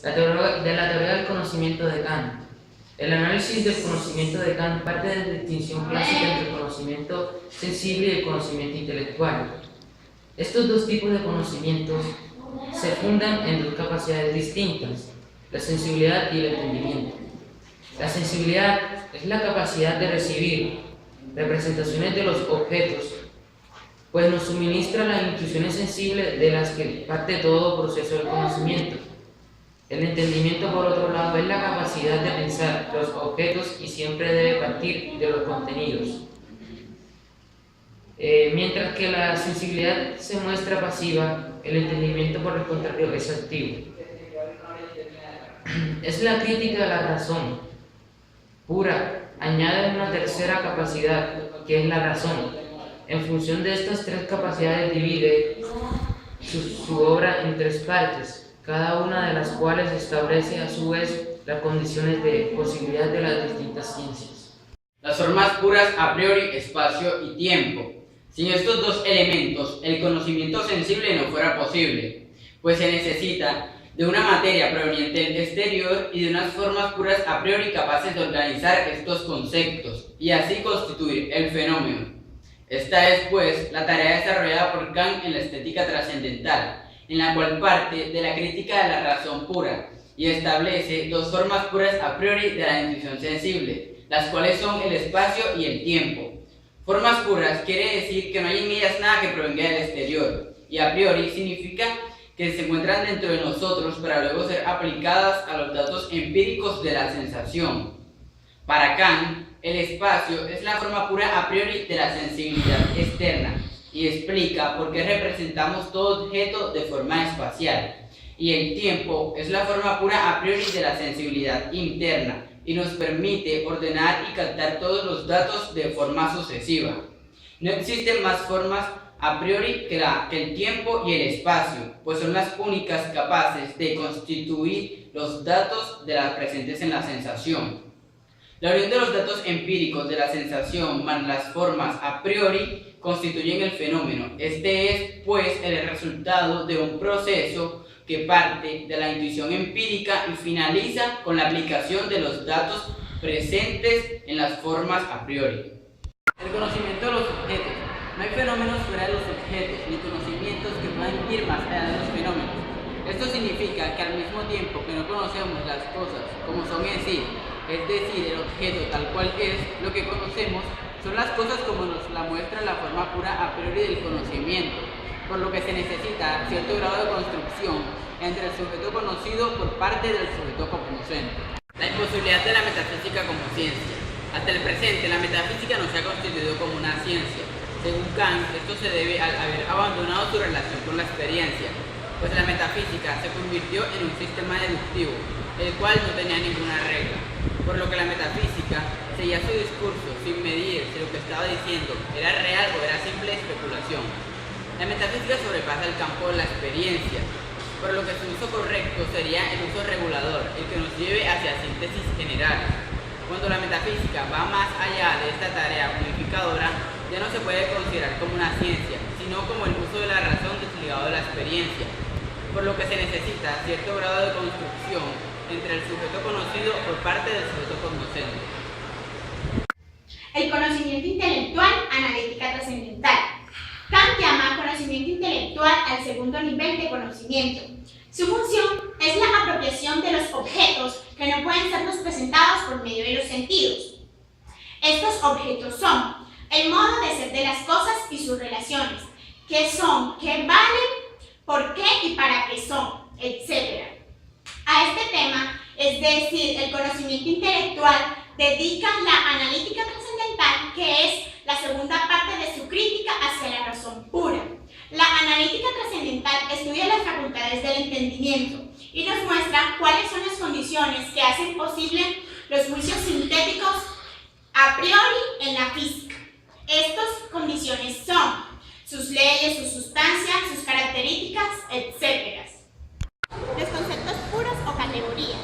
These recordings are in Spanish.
De la teoría del conocimiento de Kant. El análisis del conocimiento de Kant parte de la distinción clásica entre el conocimiento sensible y el conocimiento intelectual. Estos dos tipos de conocimientos se fundan en dos capacidades distintas, la sensibilidad y el entendimiento. La sensibilidad es la capacidad de recibir representaciones de los objetos, pues nos suministra las intuiciones sensibles de las que parte todo proceso del conocimiento. El entendimiento, por otro lado, es la capacidad de pensar los objetos y siempre debe partir de los contenidos. Mientras que la sensibilidad se muestra pasiva, el entendimiento, por el contrario, es activo. Es la crítica de la razón pura, añade una tercera capacidad, que es la razón. En función de estas tres capacidades divide su obra en tres partes, cada una de las cuales establece a su vez las condiciones de posibilidad de las distintas ciencias. Las formas puras a priori, espacio y tiempo. Sin estos dos elementos, el conocimiento sensible no fuera posible, pues se necesita de una materia proveniente del exterior y de unas formas puras a priori capaces de organizar estos conceptos y así constituir el fenómeno. Esta es, pues, la tarea desarrollada por Kant en la estética trascendental, en la cual parte de la crítica de la razón pura y establece dos formas puras a priori de la intuición sensible, las cuales son el espacio y el tiempo. Formas puras quiere decir que no hay en ellas nada que provenga del exterior, y a priori significa que se encuentran dentro de nosotros para luego ser aplicadas a los datos empíricos de la sensación. Para Kant, el espacio es la forma pura a priori de la sensibilidad externa y explica por qué representamos todo objeto de forma espacial, y el tiempo es la forma pura a priori de la sensibilidad interna y nos permite ordenar y captar todos los datos de forma sucesiva. No existen más formas a priori que el tiempo y el espacio, pues son las únicas capaces de constituir los datos de las presentes en la sensación. La unión de los datos empíricos de la sensación más las formas a priori constituyen el fenómeno. Este es, pues, el resultado de un proceso que parte de la intuición empírica y finaliza con la aplicación de los datos presentes en las formas a priori. El conocimiento de los objetos. No hay fenómenos fuera de los objetos, ni conocimientos que puedan ir más allá de los fenómenos. Esto significa que al mismo tiempo que no conocemos las cosas como son en sí, es decir, el objeto tal cual es, lo que conocemos son las cosas como nos la muestra la forma pura a priori del conocimiento, por lo que se necesita cierto grado de construcción entre el sujeto conocido por parte del sujeto conocente. La imposibilidad de la metafísica como ciencia. Hasta el presente, la metafísica no se ha constituido como una ciencia. Según Kant, esto se debe al haber abandonado su relación con la experiencia, pues la metafísica se convirtió en un sistema deductivo, el cual no tenía ninguna regla, por lo que la metafísica seguía su discurso sin medir si lo que estaba diciendo era real o era simple especulación. La metafísica sobrepasa el campo de la experiencia, por lo que su uso correcto sería el uso regulador, el que nos lleve hacia síntesis generales. Cuando la metafísica va más allá de esta tarea unificadora, ya no se puede considerar como una ciencia, sino como el uso de la razón desligado de la experiencia, por lo que se necesita cierto grado de construcción entre el sujeto conocido por parte del sujeto conocente. El conocimiento intelectual, analítica trascendental. Kant llama conocimiento intelectual al segundo nivel de conocimiento. Su función es la apropiación de los objetos que no pueden sernos presentados por medio de los sentidos. Estos objetos son el modo de ser de las cosas y sus relaciones, qué son, qué valen, por qué y para qué son, etc. A este tema, es decir, el conocimiento intelectual, dedica la analítica trascendental, que es la segunda parte de su crítica hacia la razón pura. La analítica trascendental estudia las facultades del entendimiento y nos muestra cuáles son las condiciones que hacen posible los juicios sintéticos a priori en la física. Estas condiciones son sus leyes, sus sustancias, sus características, etc. Los conceptos puros o categorías.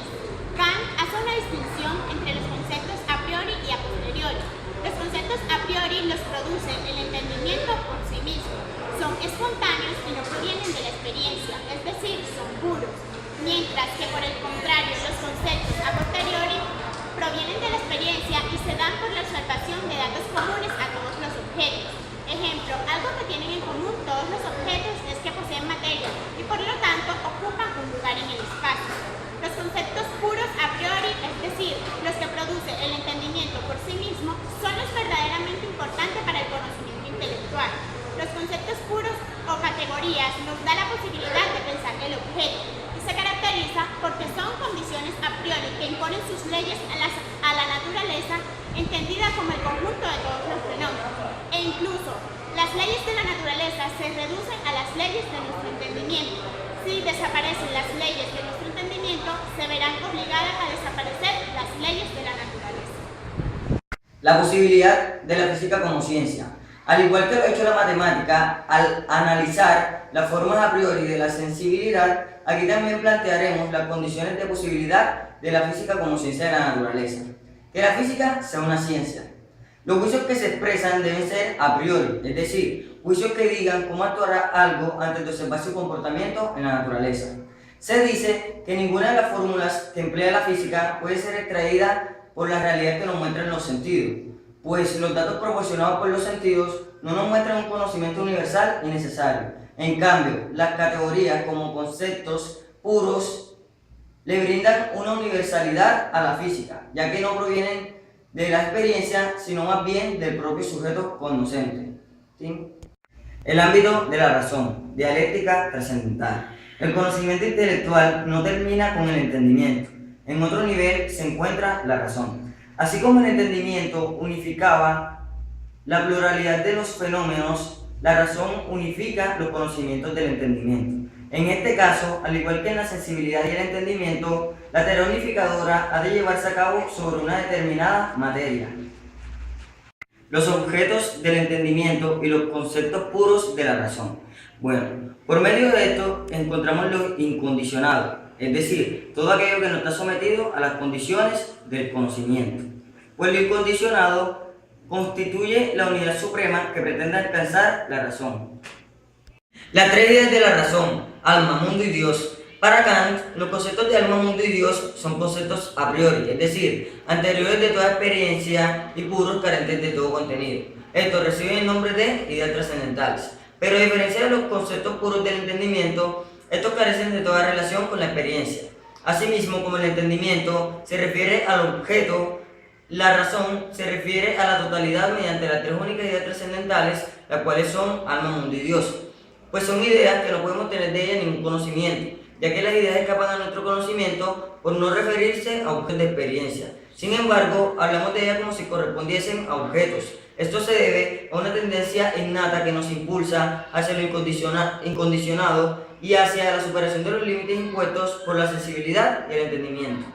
Kant hace una distinción entre los conceptos a priori y a posteriori. Los conceptos a priori los produce el entendimiento por sí mismo. Son espontáneos y no provienen de la experiencia, es decir, son puros. Mientras mientras que por el contrario los conceptos a posteriori provienen de la experiencia y se dan por la observación de datos comunes a todos los objetos. Ejemplo, algo que tienen en común todos los objetos es que poseen materia y por lo tanto ocupan un lugar en el espacio. Los conceptos puros a priori, es decir, los que produce el entendimiento por sí mismo, son los verdaderamente importantes para el conocimiento intelectual. Los conceptos puros o categorías nos da la posibilidad de pensar el objeto y se caracteriza porque son condiciones a priori que imponen sus leyes a la naturaleza entendida como el conjunto de todos los fenómenos. E incluso, las leyes de la naturaleza se reducen a las leyes de nuestro entendimiento. Si desaparecen las leyes de nuestro entendimiento, se verán obligadas a desaparecer las leyes de la naturaleza. La posibilidad de la física como ciencia. Al igual que lo ha hecho la matemática, al analizar las formas a priori de la sensibilidad, aquí también plantearemos las condiciones de posibilidad de la física como ciencia de la naturaleza. Que la física sea una ciencia. Los juicios que se expresan deben ser a priori, es decir, juicios que digan cómo actuará algo antes de observar su comportamiento en la naturaleza. Se dice que ninguna de las fórmulas que emplea la física puede ser extraída por la realidad que nos muestran los sentidos, pues los datos proporcionados por los sentidos no nos muestran un conocimiento universal y necesario. En cambio, las categorías como conceptos puros le brindan una universalidad a la física, ya que no provienen de la experiencia, sino más bien del propio sujeto conocente. ¿Sí? El ámbito de la razón, dialéctica trascendental. El conocimiento intelectual no termina con el entendimiento. En otro nivel se encuentra la razón. Así como el entendimiento unificaba la pluralidad de los fenómenos, la razón unifica los conocimientos del entendimiento. En este caso, al igual que en la sensibilidad y el entendimiento, la tarea unificadora ha de llevarse a cabo sobre una determinada materia. Los objetos del entendimiento y los conceptos puros de la razón. Bueno, por medio de esto encontramos lo incondicionado, es decir, todo aquello que no está sometido a las condiciones del conocimiento. Pues lo incondicionado constituye la unidad suprema que pretende alcanzar la razón. Las tres ideas de la razón, alma, mundo y Dios. Para Kant, los conceptos de alma, mundo y Dios son conceptos a priori, es decir, anteriores de toda experiencia y puros, carentes de todo contenido. Estos reciben el nombre de ideas trascendentales. Pero a diferencia de los conceptos puros del entendimiento, estos carecen de toda relación con la experiencia. Asimismo, como el entendimiento se refiere al objeto, la razón se refiere a la totalidad mediante las tres únicas ideas trascendentales, las cuales son alma, mundo y Dios. Pues son ideas que no podemos tener de ellas ningún conocimiento, ya que las ideas escapan a nuestro conocimiento por no referirse a objetos de experiencia. Sin embargo, hablamos de ellas como si correspondiesen a objetos. Esto se debe a una tendencia innata que nos impulsa hacia lo incondicionado y hacia la superación de los límites impuestos por la sensibilidad y el entendimiento.